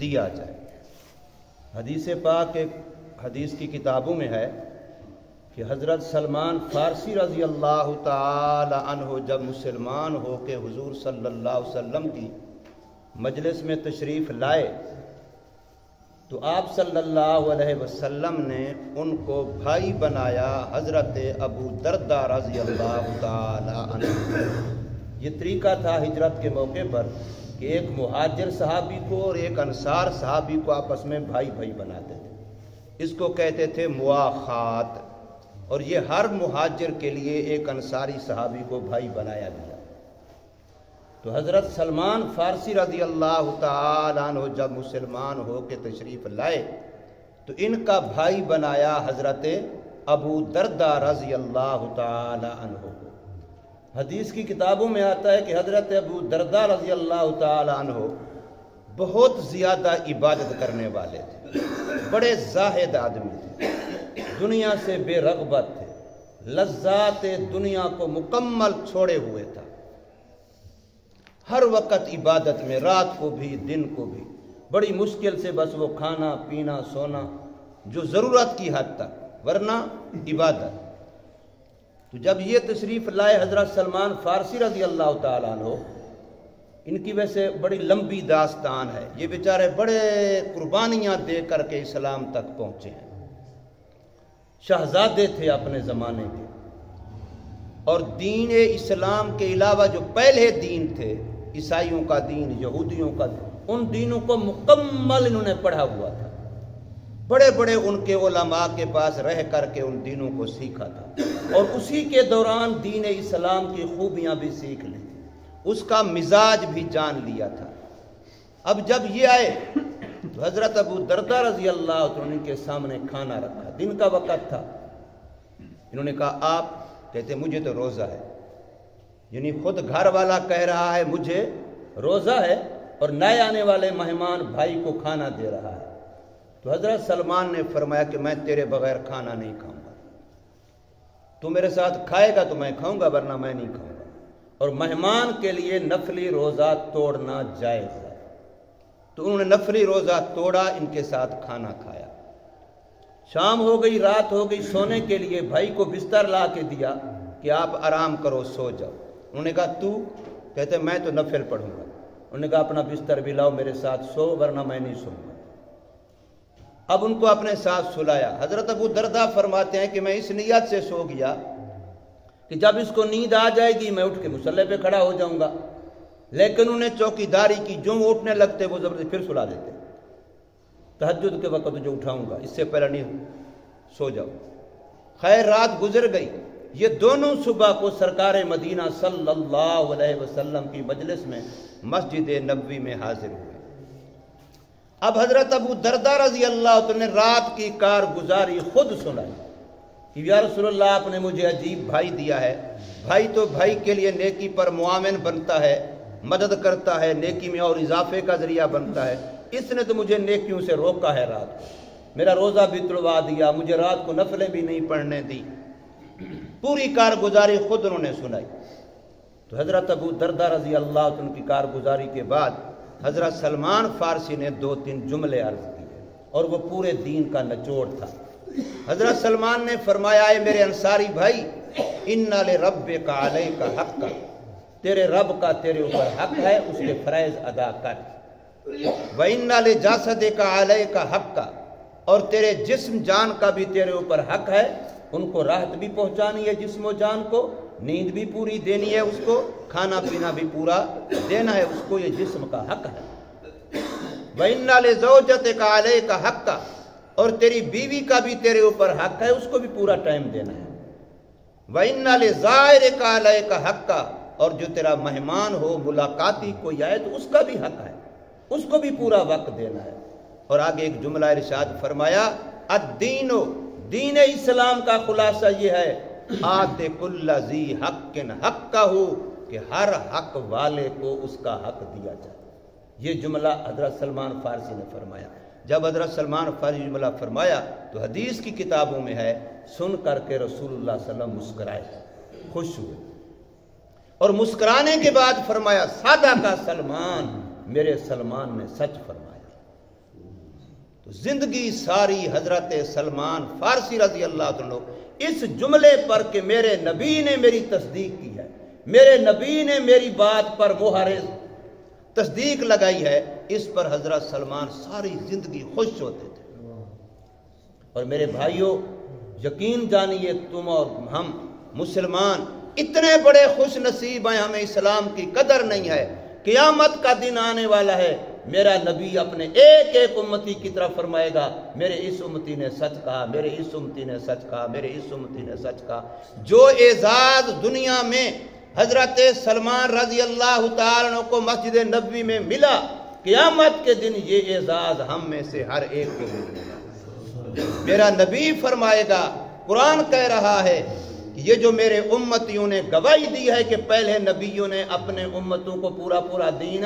دیا جائے۔ حدیث پاک ایک حدیث کی کتابوں میں ہے کہ حضرت سلمان فارسی رضی اللہ تعالی عنہ جب مسلمان ہو کے حضور صلی اللہ علیہ وسلم کی مجلس میں تشریف لائے تو آپ صلی اللہ علیہ وسلم نے ان کو بھائی بنایا حضرت ابو درداء رضی اللہ تعالی عنہ۔ یہ طریقہ تھا ہجرت کے موقع پر کہ ایک مہاجر صحابی کو اور ایک انصار صحابی کو آپس میں بھائی بھائی بناتے تھے، اس کو کہتے تھے مواخات، اور یہ ہر مہاجر کے لیے ایک انصاری صحابی کو بھائی بنایا گیا۔ تو حضرت سلمان فارسی رضی اللہ تعالی عنہ جب مسلمان ہو کے تشریف لائے تو ان کا بھائی بنایا حضرت ابو درداء رضی اللہ تعالی عنہ کو۔ حدیث کی کتابوں میں آتا ہے کہ حضرت ابو درداء رضی اللہ تعالی عنہ بہت زیادہ عبادت کرنے والے تھے، بڑے زاہد آدمی تھے، دنیا سے بے رغبت تھے، لذات دنیا کو مکمل چھوڑے ہوئے تھا، ہر وقت عبادت میں، رات کو بھی دن کو بھی، بڑی مشکل سے بس وہ کھانا پینا سونا جو ضرورت کی حد تک، ورنہ عبادت۔ تو جب یہ تشریف لائے حضرت سلمان فارسی رضی اللہ تعالیٰ عنہ، ان کی ویسے بڑی لمبی داستان ہے، یہ بیچارے بڑے قربانیاں دے کر کے اسلام تک پہنچے ہیں، شہزادے تھے اپنے زمانے کے، اور دین اسلام کے علاوہ جو پہلے دین تھے، عیسائیوں کا دین، یہودیوں کا دین، ان دینوں کو مکمل انہوں نے پڑھا ہوا تھا، بڑے بڑے ان کے علماء کے پاس رہ کر کے ان دینوں کو سیکھا تھا، اور اسی کے دوران دین اسلام کی خوبیاں بھی سیکھ لی تھی، اس کا مزاج بھی جان لیا تھا۔ اب جب یہ آئے تو حضرت ابو درداء رضی اللہ عنہ کے سامنے کھانا رکھا، دن کا وقت تھا، انہوں نے کہا آپ، کہتے مجھے تو روزہ ہے، یعنی خود گھر والا کہہ رہا ہے مجھے روزہ ہے، اور نئے آنے والے مہمان بھائی کو کھانا دے رہا ہے۔ تو حضرت سلمان نے فرمایا کہ میں تیرے بغیر کھانا نہیں کھاؤں گا، تو میرے ساتھ کھائے گا تو میں کھاؤں گا، ورنہ میں نہیں کھاؤں گا۔ اور مہمان کے لیے نفلی روزہ توڑنا جائز ہے، تو انہوں نے نفلی روزہ توڑا، ان کے ساتھ کھانا کھایا۔ شام ہو گئی، رات ہو گئی، سونے کے لیے بھائی کو بستر لا کے دیا کہ آپ آرام کرو، سو جاؤ۔ انہوں نے کہا تو، کہتے میں تو نفل پڑھوں گا۔ انہوں نے کہا اپنا بستر بھی لاؤ، میرے ساتھ سو، ورنہ میں نہیں سوؤں گا۔ اب ان کو اپنے ساتھ سلایا۔ حضرت ابو درداء فرماتے ہیں کہ میں اس نیت سے سو گیا کہ جب اس کو نیند آ جائے گی میں اٹھ کے مصلی پہ کھڑا ہو جاؤں گا، لیکن انہیں چوکی داری کی، جو اٹھنے لگتے وہ زبردستی پھر سلا دیتے، تہجد کے وقت جو اٹھاؤں گا، اس سے پہلے نہیں، سو جاؤ۔ خیر رات گزر گئی، یہ دونوں صبح کو سرکار مدینہ صلی اللہ علیہ وسلم کی مجلس میں مسجد نبوی میں حاضر ہوئے۔ اب حضرت ابو درداء رضی اللہ عنہ نے رات کی کارگزاری خود سنائی کہ یا رسول اللہ آپ نے مجھے عجیب بھائی دیا ہے، بھائی تو بھائی کے لیے نیکی پر معاون بنتا ہے، مدد کرتا ہے، نیکی میں اور اضافے کا ذریعہ بنتا ہے، اس نے تو مجھے نیکیوں سے روکا ہے، رات کو میرا روزہ بھی تڑوا دیا، مجھے رات کو نفلیں بھی نہیں پڑھنے دی۔ پوری کارگزاری خود انہوں نے سنائی۔ تو حضرت ابو درداء رضی اللہ عنہ کی کارگزاری کے بعد حضرت سلمان فارسی نے 2-3 جملے عرض کیے، اور وہ پورے دین کا نچوڑ تھا۔ حضرت سلمان نے فرمایا اے میرے انصاری بھائی، اِنَّ لِرَبِّكَ عَلَيْكَ حَقًّا، تیرے رب کا تیرے اوپر حق ہے، اس کے فرائض ادا کر۔ وَإِنَّ لِجَاسَدِكَ عَلَيْكَ حَقًّا، اور تیرے جسم جان کا بھی تیرے اوپر حق ہے، ان کو راحت بھی پہنچانی ہے جسم و جان کو، نیند بھی پوری دینی ہے اس کو، کھانا پینا بھی پورا دینا ہے اس کو، یہ جسم کا حق ہے۔ وَإِنَّ لِزَوْجَتِكَ عَلَيْكَ حَقًّا، اور تیری بیوی کا بھی تیرے اوپر حق ہے، اس کو بھی پورا ٹائم دینا ہے۔ وَإِنَّ لِزَائِرِكَ عَلَيْكَ حَقًّا، اور جو تیرا مہمان ہو، ملاقاتی کوئی آئے تو اس کا بھی حق ہے، اس کو بھی پورا وقت دینا ہے۔ اور آگے ایک جملہ ارشاد فرمایا، الدین، دین اسلام کا خلاصہ یہ ہے، آت کل ذی حق حقہ، کہ ہر حق والے کو اس کا حق دیا جائے۔ یہ جملہ حضرت سلمان فارسی نے فرمایا۔ جب حضرت سلمان فارسی جملہ فرمایا تو حدیث کی کتابوں میں ہے، سن کر کے رسول اللہ صلی اللہ علیہ وسلم مسکرائے، خوش ہوئے، اور مسکرانے کے بعد فرمایا صدق سلمان، میرے سلمان نے سچ فرمایا۔ تو زندگی ساری حضرت سلمان فارسی رضی اللہ عنہ اس جملے پر کہ میرے نبی نے میری تصدیق کی ہے، میرے نبی نے میری بات پر مہر تصدیق لگائی ہے، اس پر حضرت سلمان ساری زندگی خوش ہوتے تھے۔ اور میرے بھائیوں یقین جانیے تم اور ہم مسلمان اتنے بڑے خوش نصیب ہیں، ہمیں اسلام کی قدر نہیں ہے۔ قیامت کا دن آنے والا ہے، میرا نبی اپنے ایک ایک امتی کی طرف فرمائے گا میرے اس امتی نے سچ کہا، میرے اس امتی نے سچ کہا، میرے اس امتی نے سچ کہا۔ جو اعزاز دنیا میں حضرت سلمان رضی اللہ تعالیٰ عنہ کو مسجد نبوی میں ملا، قیامت کے دن یہ اعزاز ہم میں سے ہر ایک کو ملے گا۔ میرا نبی فرمائے گا، قرآن کہہ رہا ہے کہ یہ جو میرے امتیوں نے گواہی دی ہے کہ پہلے نبیوں نے اپنے امتوں کو پورا پورا دین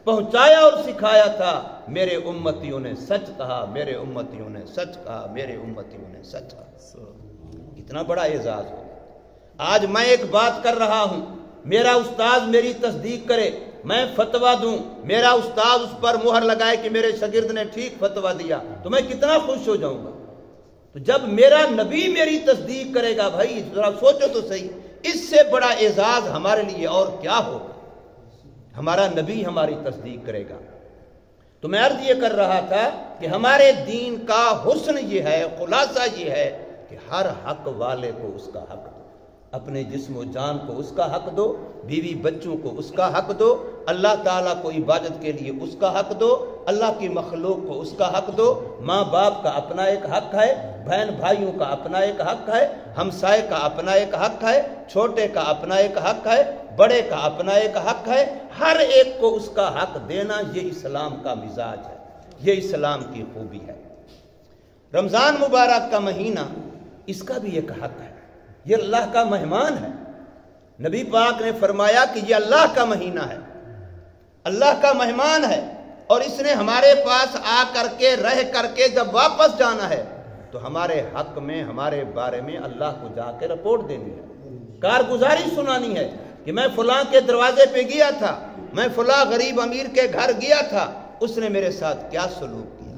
پہنچایا اور سکھایا تھا، میرے امتیوں نے سچ کہا، میرے امتیوں نے سچ کہا، میرے امتیوں نے سچ کہا۔ کتنا بڑا اعزاز ہو۔ آج میں ایک بات کر رہا ہوں، میرا استاذ میری تصدیق کرے، میں فتویٰ دوں، میرا استاذ اس پر مہر لگائے کہ میرے شاگرد نے ٹھیک فتویٰ دیا، تو میں کتنا خوش ہو جاؤں گا۔ تو جب میرا نبی میری تصدیق کرے گا، بھائی ذرا سوچو تو صحیح، اس سے بڑا اعزاز ہمارے لیے اور کیا ہوگا۔ ہمارا نبی ہماری تصدیق کرے گا۔ تو میں عرض یہ کر رہا تھا کہ ہمارے دین کا حسن یہ ہے، خلاصہ یہ ہے کہ ہر حق والے کو اس کا حق دو، اپنے جسم و جان کو اس کا حق دو، بیوی بچوں کو اس کا حق دو، اللہ تعالیٰ کو عبادت کے لیے اس کا حق دو، اللہ کی مخلوق کو اس کا حق دو۔ ماں باپ کا اپنا ایک حق ہے، بہن بھائیوں کا اپنا ایک حق ہے، ہمسائے کا اپنا ایک حق ہے، چھوٹے کا اپنا ایک حق ہے، بڑے کا اپنا ایک حق ہے، ہر ایک کو اس کا حق دینا، یہ اسلام کا مزاج ہے، یہ اسلام کی خوبی ہے۔ رمضان مبارک کا مہینہ اس کا بھی ایک حق ہے، یہ اللہ کا مہمان ہے۔ نبی پاک نے فرمایا کہ یہ اللہ کا مہینہ ہے، اللہ کا مہمان ہے، اور اس نے ہمارے پاس آ کر کے رہ کر کے جب واپس جانا ہے تو ہمارے حق میں، ہمارے بارے میں اللہ کو جا کے رپورٹ دینی ہے، کارگزاری سنانی ہے کہ میں فلاں کے دروازے پہ گیا تھا، میں فلاں غریب امیر کے گھر گیا تھا، اس نے میرے ساتھ کیا سلوک کیا۔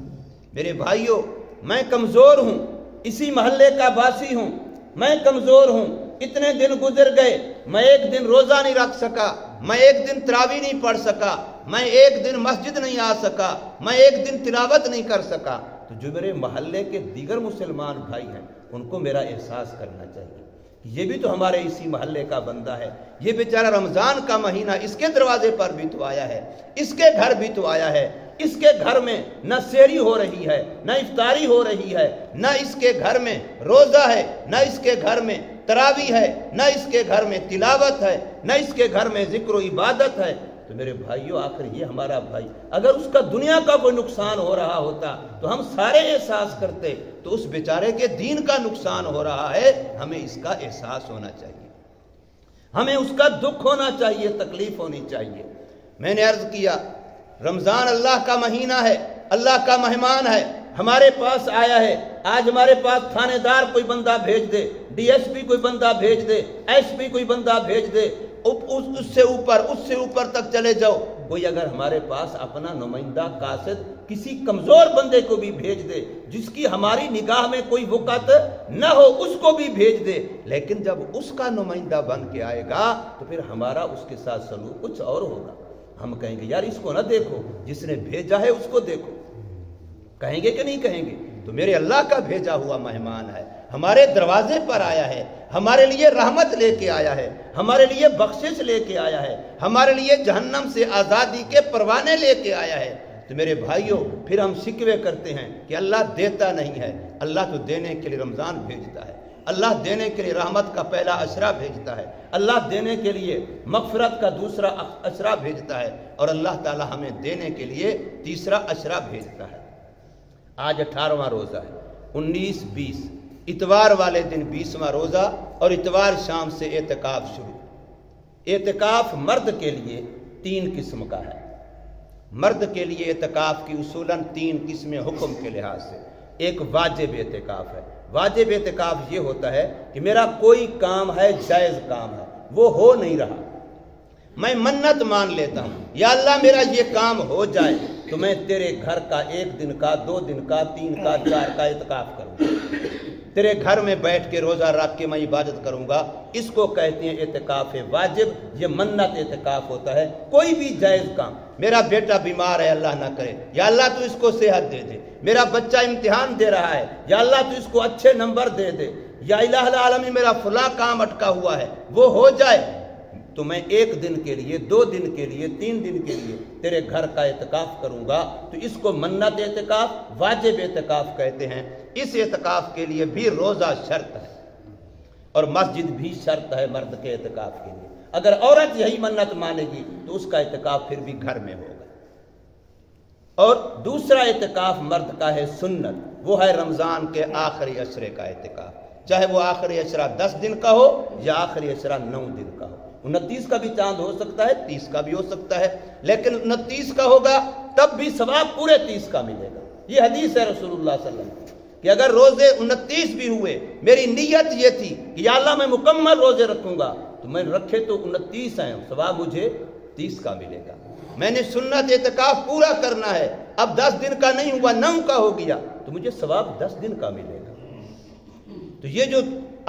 میرے بھائیوں میں کمزور ہوں، اسی محلے کا باسی ہوں، میں کمزور ہوں، اتنے دن گزر گئے، میں ایک دن روزہ نہیں رکھ سکا، میں ایک دن تراویح نہیں پڑھ سکا، میں ایک دن مسجد نہیں آ سکا، میں ایک دن تلاوت نہیں کر سکا۔ تو جو میرے محلے کے دیگر مسلمان بھائی ہیں ان کو میرا احساس کرنا چاہیے، یہ بھی تو ہمارے اسی محلے کا بندہ ہے، یہ بیچارہ رمضان کا مہینہ اس کے دروازے پر بھی تو آیا ہے، اس کے گھر بھی تو آیا ہے، اس کے گھر میں نہ سحری ہو رہی ہے، نہ افطاری ہو رہی ہے، نہ اس کے گھر میں روزہ ہے، نہ اس کے گھر میں تراویح ہے، نہ اس کے گھر میں تلاوت ہے، نہ اس کے گھر میں ذکر و عبادت ہے۔ تو میرے بھائیوں آخر یہ ہمارا بھائی، اگر اس کا دنیا کا کوئی نقصان ہو رہا ہوتا تو ہم سارے احساس کرتے، تو اس بیچارے کے دین کا نقصان ہو رہا ہے، ہمیں اس کا احساس ہونا چاہیے، ہمیں اس کا دکھ ہونا چاہیے، تکلیف ہونی چاہیے۔ میں نے عرض کیا رمضان اللہ کا مہینہ ہے، اللہ کا مہمان ہے، ہمارے پاس آیا ہے۔ آج ہمارے پاس تھانے دار کوئی بندہ بھیج دے، ڈی ایس پی کوئی بندہ بھیج دے، ایس پی کوئی بندہ بھیج دے، اس سے اوپر تک چلے جاؤ، کوئی اگر ہمارے پاس اپنا نمائندہ قاصد کسی کمزور بندے کو بھی بھیج دے، جس کی ہماری نگاہ میں کوئی وقت نہ ہو، اس کو بھی بھیج دے، لیکن جب اس کا نمائندہ بن کے آئے گا تو پھر ہمارا اس کے ساتھ سلوک کچھ اور ہوگا۔ ہم کہیں گے یار اس کو نہ دیکھو، جس نے بھیجا ہے اس کو دیکھو، کہیں گے کہ نہیں کہیں گے؟ تو میرے اللہ کا بھیجا ہوا مہمان ہے، ہمارے دروازے پر آیا ہے، ہمارے لیے رحمت لے کے آیا ہے، ہمارے لیے بخشش لے کے آیا ہے، ہمارے لیے جہنم سے آزادی کے پروانے لے کے آیا ہے۔ تو میرے بھائیوں پھر ہم شکوے کرتے ہیں کہ اللہ دیتا نہیں ہے، اللہ تو دینے کے لیے رمضان بھیجتا ہے، اللہ دینے کے لیے رحمت کا پہلا اشرہ بھیجتا ہے، اللہ دینے کے لیے مغفرت کا دوسرا اشرہ بھیجتا ہے، اور اللہ تعالی ہمیں دینے کے لیے تیسرا اشرہ بھیجتا ہے۔ آج 18واں روزہ ہے، 19، 20 اتوار والے دن 20واں روزہ، اور اتوار شام سے اعتکاف شروع۔ اعتکاف مرد کے لیے 3 قسم کا ہے، مرد کے لیے اعتکاف کی اصولاً 3 قسمیں حکم کے لحاظ سے۔ ایک واجب اعتکاف ہے، واجب اعتکاف یہ ہوتا ہے کہ میرا کوئی کام ہے، جائز کام ہے، وہ ہو نہیں رہا، میں منت مان لیتا ہوں یا اللہ میرا یہ کام ہو جائے، تو میں تیرے گھر کا 1 دن کا 2 دن کا 3 کا 4 کا اعتکاف کروں گا، تیرے گھر میں بیٹھ کے روزہ رکھ کے میں عبادت کروں گا۔ اس کو کہتے ہیں اعتکاف واجب، یہ منت اعتکاف ہوتا ہے۔ کوئی بھی جائز کام، میرا بیٹا بیمار ہے اللہ نہ کرے، یا اللہ تو اس کو صحت دے دے، میرا بچہ امتحان دے رہا ہے، یا اللہ تو اس کو اچھے نمبر دے دے، یا الہ العالمین میرا فلاں کام اٹکا ہوا ہے وہ ہو جائے، تو میں 1 دن کے لیے 2 دن کے لیے 3 دن کے لیے تیرے گھر کا اعتکاف کروں گا۔ تو اس کو منت اعتکاف، واجب اعتکاف کہتے ہیں۔ اس اعتکاف کے لیے بھی روزہ شرط ہے اور مسجد بھی شرط ہے مرد کے اعتکاف کے لیے۔ اگر عورت یہی منت مانے گی تو اس کا اعتکاف پھر بھی گھر میں ہوگا۔ اور دوسرا اعتکاف مرد کا ہے سنت، وہ ہے رمضان کے آخری عشرے کا اعتکاف، چاہے وہ آخری عشرہ 10 دن کا ہو یا آخری عشرہ 9 دن کا ہو۔ 29 کا بھی چاند ہو سکتا ہے، 30 کا بھی ہو سکتا ہے، لیکن 29 کا ہوگا تب بھی ثواب پورے 30 کا ملے گا۔ یہ حدیث ہے رسول اللہ صلی اللہ علیہ وسلم کہ اگر روزے 29 بھی ہوئے، میری نیت یہ تھی کہ یا اللہ میں مکمل روزے رکھوں گا، تو میں رکھے تو 29 ہیں، ثواب مجھے 30 کا ملے گا۔ میں نے سنت اعتکاف پورا کرنا ہے، اب 10 دن کا نہیں ہوا 9 کا ہو گیا تو مجھے ثواب 10 دن کا ملے گا۔ تو یہ جو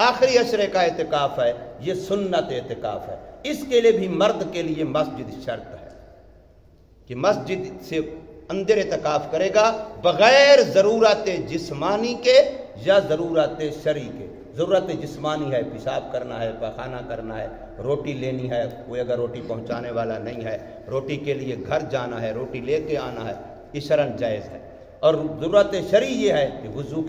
آخری عشرے کا اعتکاف ہے یہ سنت اعتکاف ہے۔ اس کے لیے بھی مرد کے لیے مسجد شرط ہے کہ مسجد سے اندر اعتکاف کرے گا بغیر ضرورت جسمانی کے یا ضرورت شرعی کے۔ ضرورت جسمانی ہے، پیشاب کرنا ہے، پاخانہ کرنا ہے، روٹی لینی ہے، کوئی اگر روٹی پہنچانے والا نہیں ہے، روٹی کے لیے گھر جانا ہے، روٹی لے کے آنا ہے، یہ شرعاً جائز ہے۔ اور ضرورت شرعی یہ ہے کہ وضو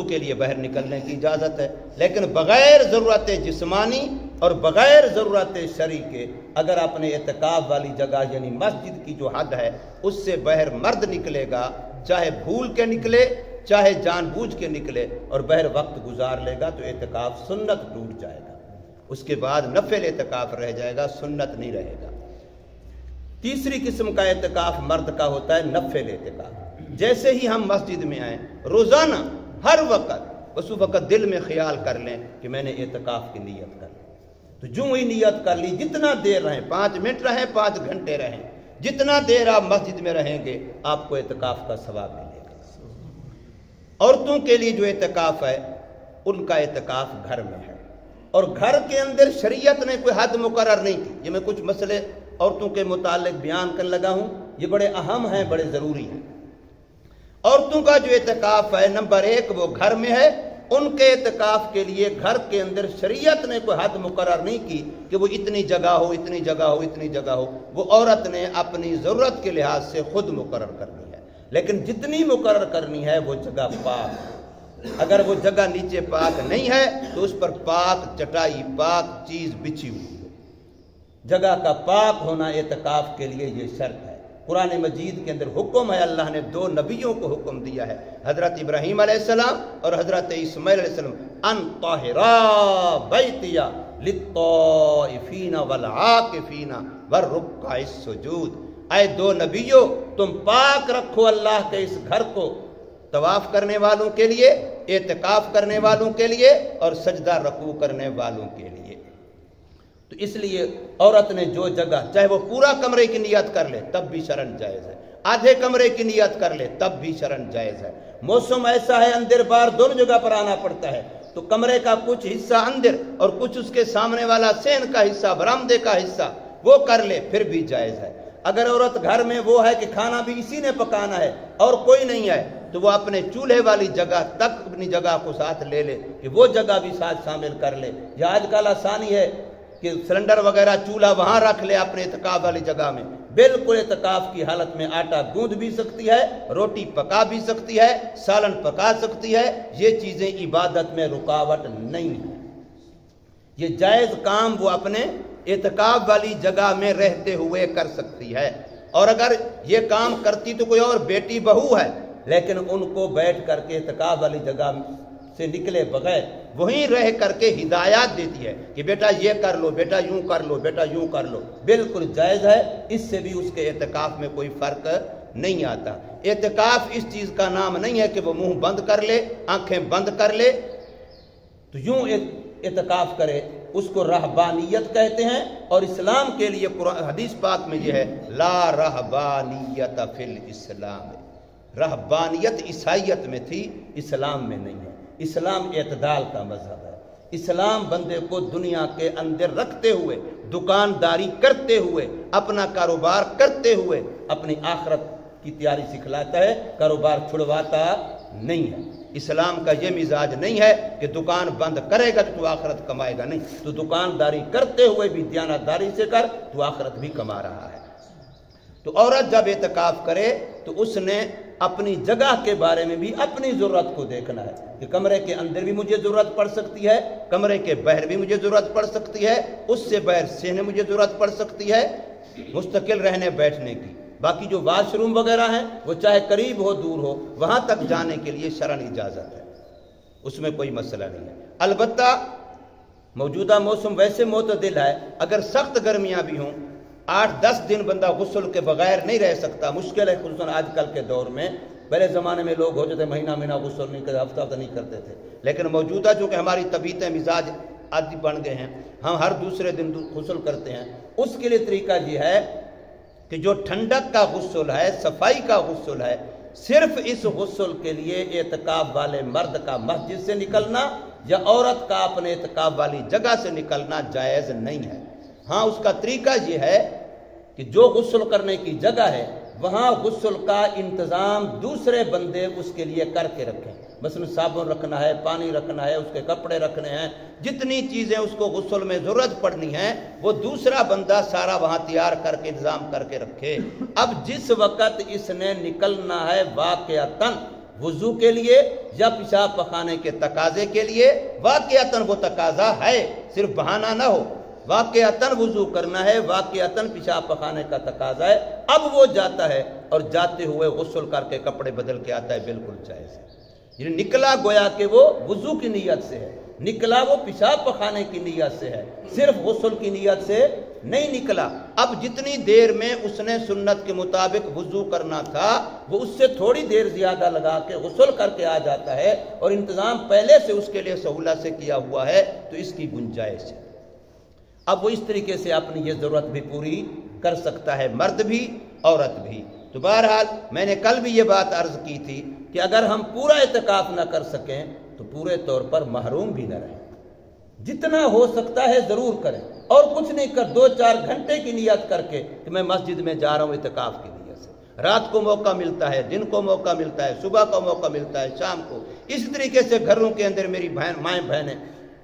کے لیے باہر نکلنے کی اجازت ہے، لیکن بغیر ضرورت جسمانی اور بغیر ضرورت شرعی کے اگر اپنے اعتکاف والی جگہ یعنی مسجد کی جو حد ہے اس سے باہر مرد نکلے گا، چاہے بھول کے نکلے چاہے جان بوجھ کے نکلے، اور باہر وقت گزار لے گا تو اعتکاف سنت ٹوٹ جائے گا، اس کے بعد نفل اعتکاف رہ جائے گا، سنت نہیں رہے گا۔ تیسری قسم کا اعتکاف مرد کا ہوتا ہے نفل اعتکاف۔ جیسے ہی ہم مسجد میں آئیں روزانہ ہر وقت اس وقت دل میں خیال کر لیں کہ میں نے اعتکاف کی نیت کر لی، تو جو ہی نیت کر لی جتنا دیر رہیں، 5 منٹ رہیں 5 گھنٹے رہیں، جتنا دیر آپ مسجد میں رہیں گے آپ کو اعتکاف کا ثواب ملے گا۔ عورتوں کے لیے جو اعتکاف ہے ان کا اعتکاف گھر میں ہے، اور گھر کے اندر شریعت نے کوئی حد مقرر نہیں کی۔ یہ میں کچھ مسئلے عورتوں کے متعلق بیان کرنے لگا ہوں، یہ بڑے اہم ہیں، بڑے ضروری ہیں۔ عورتوں کا جو اعتکاف ہے نمبر 1 وہ گھر میں ہے۔ ان کے اعتکاف کے لیے گھر کے اندر شریعت نے کوئی حد مقرر نہیں کی کہ وہ اتنی جگہ ہو اتنی جگہ ہو اتنی جگہ ہو، وہ عورت نے اپنی ضرورت کے لحاظ سے خود مقرر کرنی ہے، لیکن جتنی مقرر کرنی ہے وہ جگہ پاک۔ اگر وہ جگہ نیچے پاک نہیں ہے تو اس پر پاک چٹائی پاک چیز بچھی ہوئی ہے۔ جگہ کا پاک ہونا اعتکاف کے لیے یہ شرط ہے۔ قرآن مجید کے اندر حکم ہے، اللہ نے 2 نبیوں کو حکم دیا ہے، حضرت ابراہیم علیہ السلام اور حضرت اسماعیل علیہ السلام، ان طاہرا بیتی للطائفین والعاکفین والرکع السجود۔ اے 2 نبیوں تم پاک رکھو اللہ کے اس گھر کو طواف کرنے والوں کے لیے، اعتکاف کرنے والوں کے لیے اور سجدہ رکوع کرنے والوں کے لیے۔ تو اس لیے عورت نے جو جگہ، چاہے وہ پورا کمرے کی نیت کر لے تب بھی شرعاً جائز ہے، آدھے کمرے کی نیت کر لے تب بھی شرعاً جائز ہے۔ موسم ایسا ہے اندر باہر دونوں جگہ پر آنا پڑتا ہے، تو کمرے کا کچھ حصہ اندر اور کچھ اس کے سامنے والا صحن کا حصہ، برآمدے کا حصہ وہ کر لے پھر بھی جائز ہے۔ اگر عورت گھر میں وہ ہے کہ کھانا بھی اسی نے پکانا ہے اور کوئی نہیں ہے تو وہ اپنے چولہے والی جگہ تک اپنی جگہ کو ساتھ لے لے کہ وہ جگہ بھی ساتھ شامل کر لے، یا آج کل آسانی ہے کہ سلنڈر وغیرہ چولہا وہاں رکھ لے اپنے اعتکاف والی جگہ میں، بالکل اعتکاف کی حالت میں آٹا گوندھ بھی سکتی ہے، روٹی پکا بھی سکتی ہے، سالن پکا سکتی ہے، یہ چیزیں عبادت میں رکاوٹ نہیں ہے۔ یہ جائز کام وہ اپنے اعتکاف والی جگہ میں رہتے ہوئے کر سکتی ہے، اور اگر یہ کام کرتی تو کوئی اور بیٹی بہو ہے لیکن ان کو بیٹھ کر کے اعتکاف والی جگہ سے نکلے بغیر وہیں رہ کر کے ہدایات دیتی ہے کہ بیٹا یہ کر لو، بیٹا یوں کر لو، بیٹا یوں کر لو، بالکل جائز ہے۔ اس سے بھی اس کے اعتکاف میں کوئی فرق نہیں آتا۔ اعتکاف اس چیز کا نام نہیں ہے کہ وہ منہ بند کر لے، آنکھیں بند کر لے تو یوں اعتکاف کرے، اس کو رہبانیت کہتے ہیں، اور اسلام کے لیے قرآن حدیث پاک میں یہ ہے لا رہبانیت فی الاسلام، رہبانیت عیسائیت میں تھی، اسلام میں نہیں ہے۔ اسلام اعتدال کا مذہب ہے۔ اسلام بندے کو دنیا کے اندر رکھتے ہوئے، دکانداری کرتے ہوئے، اپنا کاروبار کرتے ہوئے اپنی آخرت کی تیاری سکھلاتا ہے، کاروبار چھڑواتا نہیں ہے۔ اسلام کا یہ مزاج نہیں ہے کہ دکان بند کرے گا تو آخرت کمائے گا، نہیں، تو دکانداری کرتے ہوئے بھی دیانتداری سے کر، تو آخرت بھی کما رہا ہے۔ تو عورت جب اعتکاف کرے تو اس نے اپنی جگہ کے بارے میں بھی اپنی ضرورت کو دیکھنا ہے کہ کمرے کے اندر بھی مجھے ضرورت پڑ سکتی ہے، کمرے کے باہر بھی مجھے ضرورت پڑ سکتی ہے، اس سے باہر سے مجھے ضرورت پڑ سکتی ہے مستقل رہنے بیٹھنے کی۔ باقی جو واش روم وغیرہ ہیں وہ چاہے قریب ہو دور ہو، وہاں تک جانے کے لیے شرعی اجازت ہے، اس میں کوئی مسئلہ نہیں ہے۔ البتہ موجودہ موسم ویسے معتدل ہے، اگر سخت گرمیاں بھی ہوں 8-10 دن بندہ غسل کے بغیر نہیں رہ سکتا، مشکل ہے، خصوصاً آج کل کے دور میں۔ پہلے زمانے میں لوگ ہوتے تھے مہینہ غسل نہیں کرتے، ہفتہ نہیں کرتے تھے، لیکن موجودہ جو کہ ہماری طبیعتیں مزاج عادی بن گئے ہیں، ہم ہر دوسرے دن غسل کرتے ہیں۔ اس کے لیے طریقہ یہ ہے کہ جو ٹھنڈک کا غسل ہے، صفائی کا غسل ہے، صرف اس غسل کے لیے اعتکاف والے مرد کا مسجد سے نکلنا یا عورت کا اپنے اعتکاف والی جگہ سے نکلنا جائز نہیں ہے۔ ہاں، اس کا طریقہ یہ ہے کہ جو غسل کرنے کی جگہ ہے وہاں غسل کا انتظام دوسرے بندے اس کے لیے کر کے رکھیں، مثلا صابن رکھنا ہے، پانی رکھنا ہے، اس کے کپڑے رکھنے ہیں، جتنی چیزیں اس کو غسل میں ضرورت پڑنی ہے وہ دوسرا بندہ سارا وہاں تیار کر کے انتظام کر کے رکھے۔ اب جس وقت اس نے نکلنا ہے واقعتاً وضو کے لیے یا پیشاب پخانے کے تقاضے کے لیے، واقعتاً وہ تقاضا ہے، صرف بہانہ نہ ہو، واقعتاً وضو کرنا ہے، واقعتاً پیشاب پخانے کا تقاضا ہے، اب وہ جاتا ہے اور جاتے ہوئے غسل کر کے کپڑے بدل کے آتا ہے، بالکل جائز ہے۔ یعنی نکلا گویا کہ وہ وضو کی نیت سے ہے، نکلا وہ پیشاب پخانے کی نیت سے ہے، صرف غسل کی نیت سے نہیں نکلا۔ اب جتنی دیر میں اس نے سنت کے مطابق وضو کرنا تھا وہ اس سے تھوڑی دیر زیادہ لگا کے غسل کر کے آ جاتا ہے، اور انتظام پہلے سے اس کے لیے سہولت سے کیا ہوا ہے، تو اس کی گنجائش ہے۔ اب وہ اس طریقے سے اپنی یہ ضرورت بھی پوری کر سکتا ہے، مرد بھی عورت بھی۔ تو بہرحال میں نے کل بھی یہ بات عرض کی تھی کہ اگر ہم پورا اعتکاف نہ کر سکیں تو پورے طور پر محروم بھی نہ رہیں، جتنا ہو سکتا ہے ضرور کریں، اور کچھ نہیں کر 2-4 گھنٹے کی نیت کر کے کہ میں مسجد میں جا رہا ہوں اعتکاف کی نیت سے، رات کو موقع ملتا ہے، دن کو موقع ملتا ہے، صبح کو موقع ملتا ہے، شام کو۔ اس طریقے سے گھروں کے اندر میری مائیں بہنیں،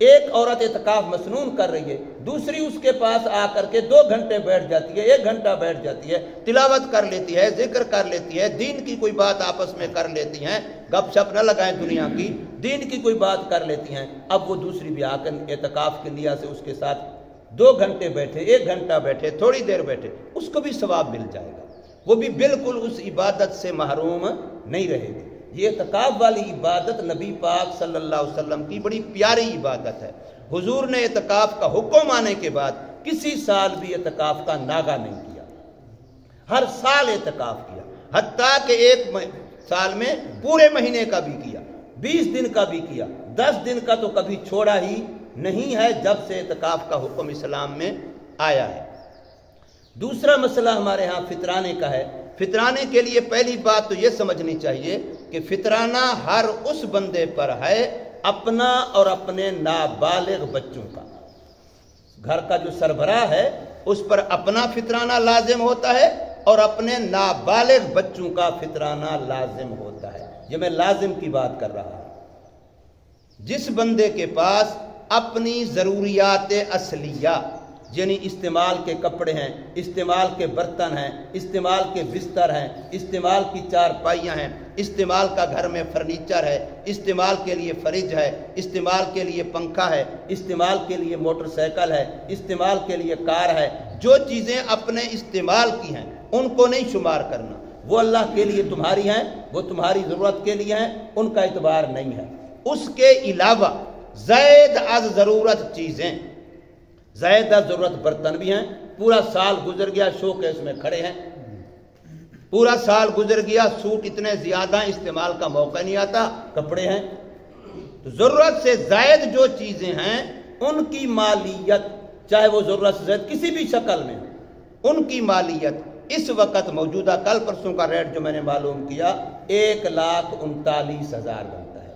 ایک عورت اعتکاف مسنون کر رہی ہے، دوسری اس کے پاس آ کر کے 2 گھنٹے بیٹھ جاتی ہے، 1 گھنٹہ بیٹھ جاتی ہے، تلاوت کر لیتی ہے، ذکر کر لیتی ہے، دین کی کوئی بات آپس میں کر لیتی ہیں، گپ شپ نہ لگائیں دنیا کی، دین کی کوئی بات کر لیتی ہیں۔ اب وہ دوسری بھی آ کر اعتکاف کی نیت سے اس کے ساتھ 2 گھنٹے بیٹھے، 1 گھنٹہ بیٹھے، تھوڑی دیر بیٹھے، اس کو بھی ثواب مل جائے گا، وہ بھی بالکل اس عبادت سے محروم نہیں رہے گی۔ یہ اعتکاف والی عبادت نبی پاک صلی اللہ علیہ وسلم کی بڑی پیاری عبادت ہے۔ حضور نے اعتکاف کا حکم آنے کے بعد کسی سال بھی اعتکاف کا ناغہ نہیں کیا، ہر سال اعتکاف کیا، حتیٰ کہ ایک سال میں پورے مہینے کا بھی کیا، 20 دن کا بھی کیا، 10 دن کا تو کبھی چھوڑا ہی نہیں ہے جب سے اعتکاف کا حکم اسلام میں آیا ہے۔ دوسرا مسئلہ ہمارے ہاں فطرانے کا ہے۔ فطرانے کے لیے پہلی بات تو یہ سمجھنی چاہیے کہ فطرانہ ہر اس بندے پر ہے اپنا اور اپنے نابالغ بچوں کا۔ گھر کا جو سربراہ ہے اس پر اپنا فطرانہ لازم ہوتا ہے اور اپنے نابالغ بچوں کا فطرانہ لازم ہوتا ہے۔ یہ میں لازم کی بات کر رہا ہوں۔ جس بندے کے پاس اپنی ضروریات اصلیہ یعنی استعمال کے کپڑے ہیں، استعمال کے برتن ہیں، استعمال کے بستر ہیں، استعمال کی چارپائیاں ہیں، استعمال کا گھر میں فرنیچر ہے، استعمال کے لیے فریج ہے، استعمال کے لیے پنکھا ہے، استعمال کے لیے موٹر سائیکل ہے، استعمال کے لیے کار ہے، جو چیزیں اپنے استعمال کی ہیں ان کو نہیں شمار کرنا، وہ اللہ کے لیے تمہاری ہیں، وہ تمہاری ضرورت کے لیے ہیں، ان کا اعتبار نہیں ہے۔ اس کے علاوہ زائد از ضرورت چیزیں، زائد از ضرورت برتن بھی ہیں، پورا سال گزر گیا شو کیس میں کھڑے ہیں، پورا سال گزر گیا سوٹ اتنے زیادہ استعمال کا موقع نہیں آتا، کپڑے ہیں، تو ضرورت سے زائد جو چیزیں ہیں ان کی مالیت چاہے وہ ضرورت سے زائد کسی بھی شکل میں ہو، ان کی مالیت اس وقت موجودہ کل پرسوں کا ریٹ جو میں نے معلوم کیا 1,39,000 بنتا ہے۔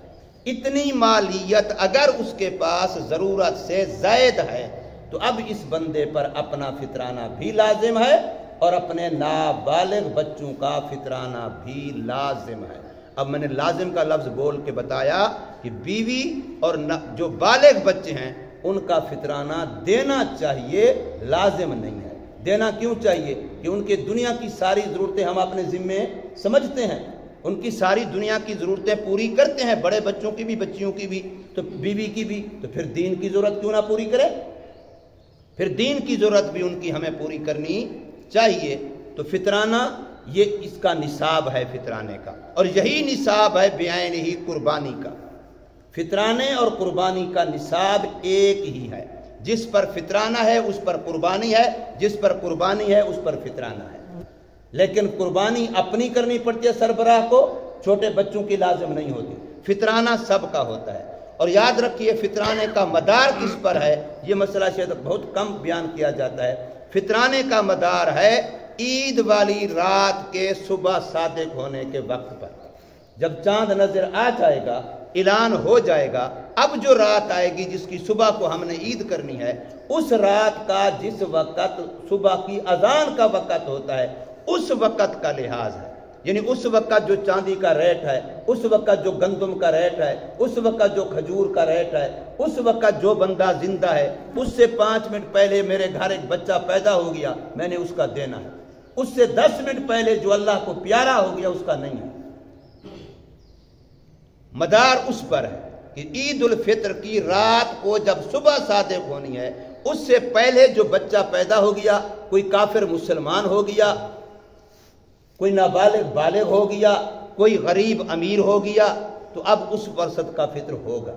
اتنی مالیت اگر اس کے پاس ضرورت سے زائد ہے تو اب اس بندے پر اپنا فطرانہ بھی لازم ہے اور اپنے نابالغ بچوں کا فطرانہ بھی لازم ہے۔ اب میں نے لازم کا لفظ بول کے بتایا کہ بیوی اور جو بالغ بچے ہیں ان کا فطرانہ دینا چاہیے، لازم نہیں ہے۔ دینا کیوں چاہیے؟ کہ ان کے دنیا کی ساری ضرورتیں ہم اپنے ذمے سمجھتے ہیں، ان کی ساری دنیا کی ضرورتیں پوری کرتے ہیں، بڑے بچوں کی بھی بچیوں کی بھی تو بیوی کی بھی، تو پھر دین کی ضرورت کیوں نہ پوری کرے؟ پھر دین کی ضرورت بھی ان کی ہمیں پوری کرنی چاہیے۔ تو فطرانہ یہ اس کا نصاب ہے فطرانے کا، اور یہی نصاب ہے بعین ہی قربانی کا۔ فطرانے اور قربانی کا نصاب ایک ہی ہے، جس پر فطرانہ ہے اس پر قربانی ہے، جس پر قربانی ہے اس پر فطرانہ ہے۔ لیکن قربانی اپنی کرنی پڑتی ہے سربراہ کو، چھوٹے بچوں کی لازم نہیں ہوتی، فطرانہ سب کا ہوتا ہے۔ اور یاد رکھیے فطرانے کا مدار کس پر ہے، یہ مسئلہ شاید بہت کم بیان کیا جاتا ہے۔ فطرانے کا مدار ہے عید والی رات کے صبح صادق ہونے کے وقت پر، جب چاند نظر آ جائے گا، اعلان ہو جائے گا، اب جو رات آئے گی جس کی صبح کو ہم نے عید کرنی ہے، اس رات کا جس وقت صبح کی اذان کا وقت ہوتا ہے اس وقت کا لحاظ ہے، یعنی اس وقت جو چاندی کا ریٹ ہے، اس وقت جو گندم کا ریٹ ہے، اس وقت جو کھجور کا ریٹ ہے، اس وقت جو بندہ زندہ ہے، اس سے 5 منٹ پہلے میرے گھر ایک بچہ پیدا ہو گیا، میں نے اس کا دینا ہے۔ اس سے 10 منٹ پہلے جو اللہ کو پیارا ہو گیا اس کا نہیں ہے۔ مدار اس پر ہے کہ عید الفطر کی رات کو جب صبح صادق ہونی ہے، اس سے پہلے جو بچہ پیدا ہو گیا، کوئی کافر مسلمان ہو گیا، کوئی نابالغ بالغ ہو گیا، کوئی غریب امیر ہو گیا، تو اب اس پر صدقہ فطر ہوگا۔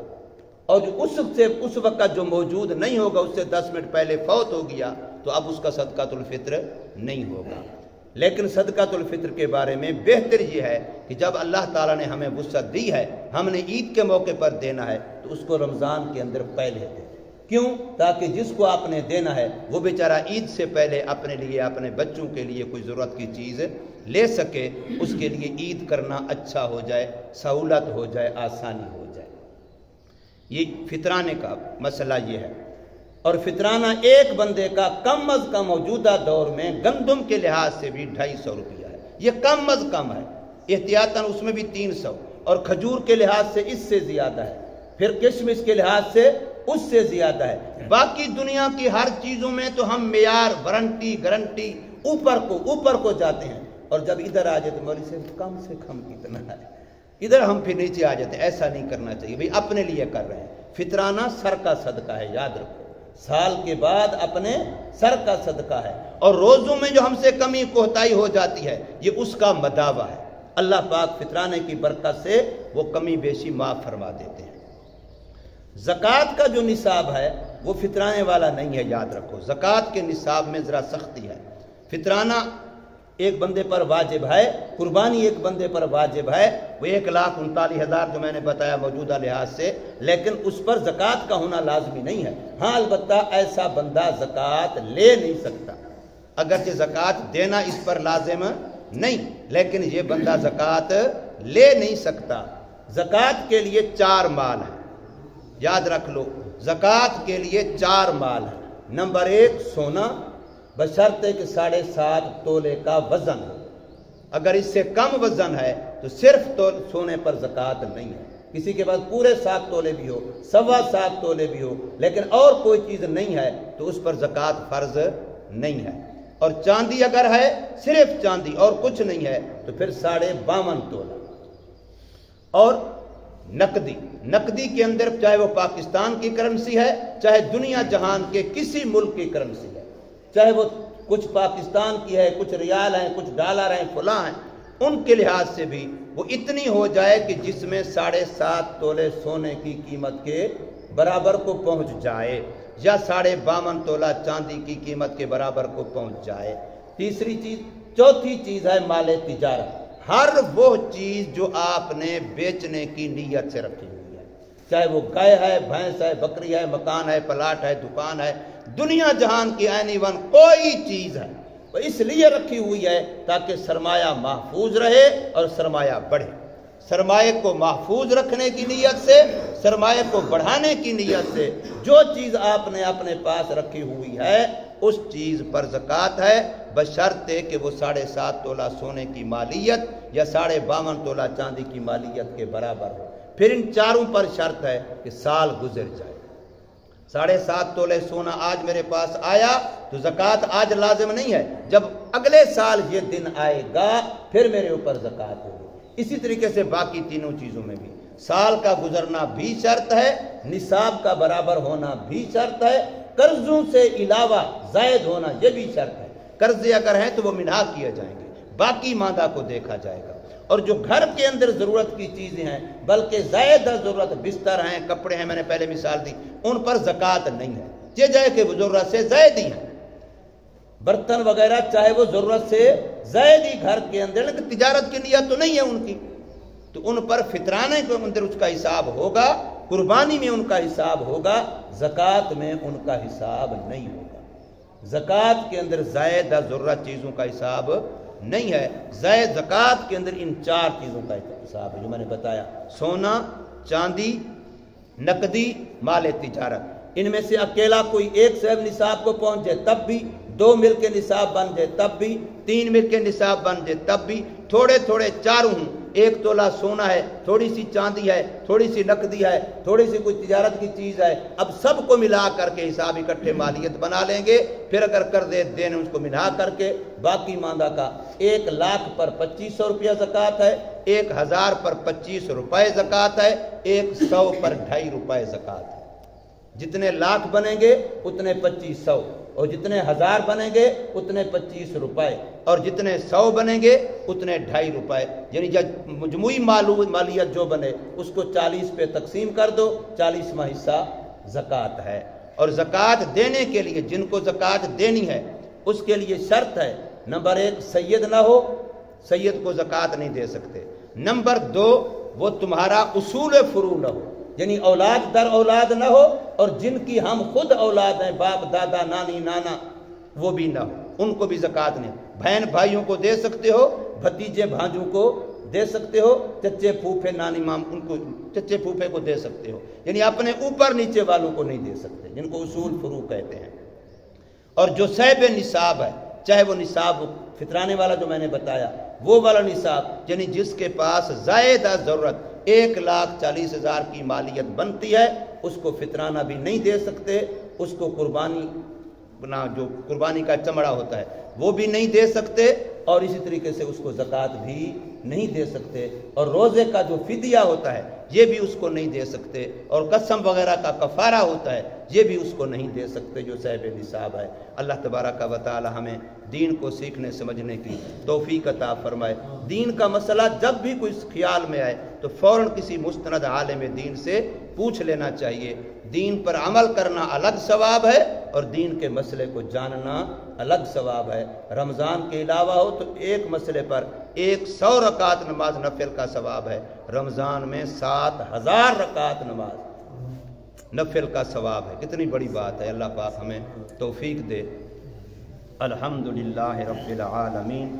اور جو اس وقت جو موجود نہیں ہوگا، اس سے 10 منٹ پہلے فوت ہو گیا، تو اب اس کا صدقۃ الفطر نہیں ہوگا۔ لیکن صدقۃ الفطر کے بارے میں بہتر یہ ہے کہ جب اللہ تعالیٰ نے ہمیں وسعت دی ہے، ہم نے عید کے موقع پر دینا ہے، تو اس کو رمضان کے اندر پہلے دیں۔ کیوں؟ تاکہ جس کو آپ نے دینا ہے وہ بیچارہ عید سے پہلے اپنے لیے، اپنے بچوں کے لیے کوئی ضرورت کی چیز لے سکے، اس کے لیے عید کرنا اچھا ہو جائے، سہولت ہو جائے، آسانی ہو جائے۔ یہ فطرانے کا مسئلہ یہ ہے۔ اور فطرانہ ایک بندے کا کم از کم موجودہ دور میں گندم کے لحاظ سے بھی 250 روپیہ ہے، یہ کم از کم ہے، احتیاطاً اس میں بھی 300، اور کھجور کے لحاظ سے اس سے زیادہ ہے، پھر کشمش کے لحاظ سے اس سے زیادہ ہے۔ باقی دنیا کی ہر چیزوں میں تو ہم معیار، وارنٹی، گارنٹی اوپر کو جاتے ہیں، اور جب ادھر آ جاتے مولوی سے کم کتنا ہے، ادھر ہم پھر نیچے آ جاتے ہیں۔ ایسا نہیں کرنا چاہیے بھئی، اپنے لیے کر رہے ہیں۔ فطرانہ سر کا صدقہ ہے، یاد رکھو، سال کے بعد اپنے سر کا صدقہ ہے۔ اور روزوں میں جو ہم سے کمی کوتاہی ہو جاتی ہے، یہ اس کا مداوع ہے۔ اللہ پاک فطرانے کی برکت سے وہ کمی بیشی معاف فرما دیتے ہیں۔ زکوٰۃ کا جو نصاب ہے وہ فطرانے والا نہیں ہے، یاد رکھو۔ زکوٰۃ کے نصاب میں ذرا سختی ہے۔ فطرانہ ایک بندے پر واجب ہے، قربانی ایک بندے پر واجب ہے، وہ 1,39,000 جو میں نے بتایا موجودہ لحاظ سے، لیکن اس پر زکوٰۃ کا ہونا لازمی نہیں ہے۔ ہاں البتہ ایسا بندہ زکوٰۃ لے نہیں سکتا، اگرچہ زکوٰۃ دینا اس پر لازم نہیں، لیکن یہ بندہ زکوٰۃ لے نہیں سکتا۔ زکوٰۃ کے لیے 4 مال ہیں، یاد رکھ لو، زکوٰۃ کے لیے 4 مال ہیں۔ نمبر 1 سونا، بشرطے کہ 7.5 تولے کا وزن ہو۔ اگر اس سے کم وزن ہے تو صرف سونے پر زکوٰۃ نہیں ہے۔ کسی کے پاس پورے 7 تولے بھی ہو، 7.25 تولے بھی ہو، لیکن اور کوئی چیز نہیں ہے تو اس پر زکوٰۃ فرض نہیں ہے۔ اور چاندی اگر ہے، صرف چاندی اور کچھ نہیں ہے، تو پھر 52.5 تولہ۔ اور نقدی کے اندر چاہے وہ پاکستان کی کرنسی ہے، چاہے دنیا جہان کے کسی ملک کی کرنسی ہے، چاہے وہ کچھ پاکستان کی ہے، کچھ ریال ہیں، کچھ ڈالر ہیں، فلاں ہیں، ان کے لحاظ سے بھی وہ اتنی ہو جائے کہ جس میں 7.5 تولے سونے کی قیمت کے برابر کو پہنچ جائے، یا 52.5 تولہ چاندی کی قیمت کے برابر کو پہنچ جائے۔ چوتھی چیز ہے مال تجارت، ہر وہ چیز جو آپ نے بیچنے کی نیت سے رکھی ہوئی ہے، چاہے وہ گائے ہے، بھینس ہے، بکری ہے، مکان ہے، پلاٹ ہے، دکان ہے، دنیا جہان کی اینی ون کوئی چیز ہے وہ اس لیے رکھی ہوئی ہے تاکہ سرمایہ محفوظ رہے اور سرمایہ بڑھے۔ سرمایہ کو محفوظ رکھنے کی نیت سے، سرمایہ کو بڑھانے کی نیت سے جو چیز آپ نے اپنے پاس رکھی ہوئی ہے اس چیز پر زکوٰۃ ہے، بشرطے کہ وہ 7.5 تولہ سونے کی مالیت یا 52.5 تولہ چاندی کی مالیت کے برابر ہو۔ پھر ان چاروں پر شرط ہے کہ سال گزر جائے۔ 7.5 تولے سونا آج میرے پاس آیا تو زکوٰۃ آج لازم نہیں ہے، جب اگلے سال یہ دن آئے گا پھر میرے اوپر زکوٰۃ ہوگی۔ اسی طریقے سے باقی تینوں چیزوں میں بھی سال کا گزرنا بھی شرط ہے، نصاب کا برابر ہونا بھی شرط ہے، قرضوں سے علاوہ زائد ہونا یہ بھی شرط ہے۔ قرضے اگر ہیں تو وہ منہا کیے جائیں گے، باقی ماندہ کو دیکھا جائے گا۔ اور جو گھر کے اندر ضرورت کی چیزیں ہیں بلکہ زائد ضرورت، بستر ہیں، کپڑے ہیں، میں نے پہلے مثال دی، ان پر زکوٰۃ نہیں ہے، یہ جائے کہ وہ ضرورت سے زائد ہی ہیں۔ برتن وغیرہ چاہے وہ ضرورت سے زائد ہی گھر کے اندر، لیکن تجارت کی نیت تو نہیں ہے ان کی، تو ان پر فطرانے کے اندر اس کا حساب ہوگا، قربانی میں ان کا حساب ہوگا، زکوٰۃ میں ان کا حساب نہیں ہوگا۔ زکوٰۃ کے اندر زائد ضرورت چیزوں کا حساب نہیں ہے، زائد زکوٰۃ کے اندر ان 4 چیزوں کا حساب ہے جو میں نے بتایا: سونا، چاندی، نقدی، مال تجارت۔ ان میں سے اکیلا کوئی ایک صاحب نصاب کو پہنچ جائے تب بھی، 2 مل کے نصاب بن جائے تب بھی، 3 مل کے نصاب بن جائے تب بھی، تھوڑے تھوڑے چاروں ہوں، 1 تولہ سونا ہے، تھوڑی سی چاندی ہے، تھوڑی سی نقدی ہے، تھوڑی سی کوئی تجارت کی چیز ہے، اب سب کو ملا کر کے حساب اکٹھے مالیت بنا لیں گے۔ پھر اگر قرضے دینے اس کو ملا کر کے باقی ماندہ کا 1 لاکھ پر 2500 روپیہ زکوٰۃ ہے، 1000 پر 25 روپے زکوٰۃ ہے، 100 پر 2.5 روپے زکوٰۃ ہے۔ جتنے لاکھ بنیں گے اتنے 2500، اور جتنے 1000 بنیں گے اتنے 25 روپے، اور جتنے 100 بنیں گے اتنے 2.5 روپے، یعنی جب مجموعی مالیت جو بنے اس کو 40 پہ تقسیم کر دو، 40واں حصہ زکوٰۃ ہے۔ اور زکوٰۃ دینے کے لیے جن کو زکوٰۃ دینی ہے اس کے لیے شرط ہے: نمبر 1 سید نہ ہو، سید کو زکوٰۃ نہیں دے سکتے۔ نمبر 2 وہ تمہارا اصول فرو نہ ہو، یعنی اولاد در اولاد نہ ہو، اور جن کی ہم خود اولاد ہیں، باپ دادا نانی نانا، وہ بھی نہ ہو، ان کو بھی زکوٰۃ نہیں۔ بہن بھائیوں کو دے سکتے ہو، بھتیجے بھانجوں کو دے سکتے ہو، چچے پھوپھے نانی مام، ان کو چچے پھوپھے کو دے سکتے ہو، یعنی اپنے اوپر نیچے والوں کو نہیں دے سکتے، جن کو اصول فرو کہتے ہیں۔ اور جو صاحب نصاب ہے، چاہے وہ نصاب فطرانے والا جو میں نے بتایا وہ والا نصاب، یعنی جس کے پاس زائد ضرورت 1,40,000 کی مالیت بنتی ہے، اس کو فطرانہ بھی نہیں دے سکتے، اس کو قربانی جو قربانی کا چمڑا ہوتا ہے وہ بھی نہیں دے سکتے، اور اسی طریقے سے اس کو زکوٰۃ بھی نہیں دے سکتے، اور روزے کا جو فدیہ ہوتا ہے یہ بھی اس کو نہیں دے سکتے، اور قسم وغیرہ کا کفارہ ہوتا ہے یہ بھی اس کو نہیں دے سکتے جو صاحب نصاب ہے۔ اللہ تبارک و تعالی ہمیں دین کو سیکھنے سمجھنے کی توفیق عطا فرمائے۔ دین کا مسئلہ جب بھی کوئی خیال میں آئے تو فوراً کسی مستند عالم دین سے پوچھ لینا چاہیے۔ دین پر عمل کرنا الگ ثواب ہے اور دین کے مسئلے کو جاننا الگ ثواب ہے۔ رمضان کے علاوہ ہو تو ایک مسئلے پر 100 رکعت نماز نفل کا ثواب ہے، رمضان میں 7000 رکعت نماز نفل کا ثواب ہے۔ کتنی بڑی بات ہے، اللہ پاک ہمیں توفیق دے۔ الحمدللہ رب العالمین۔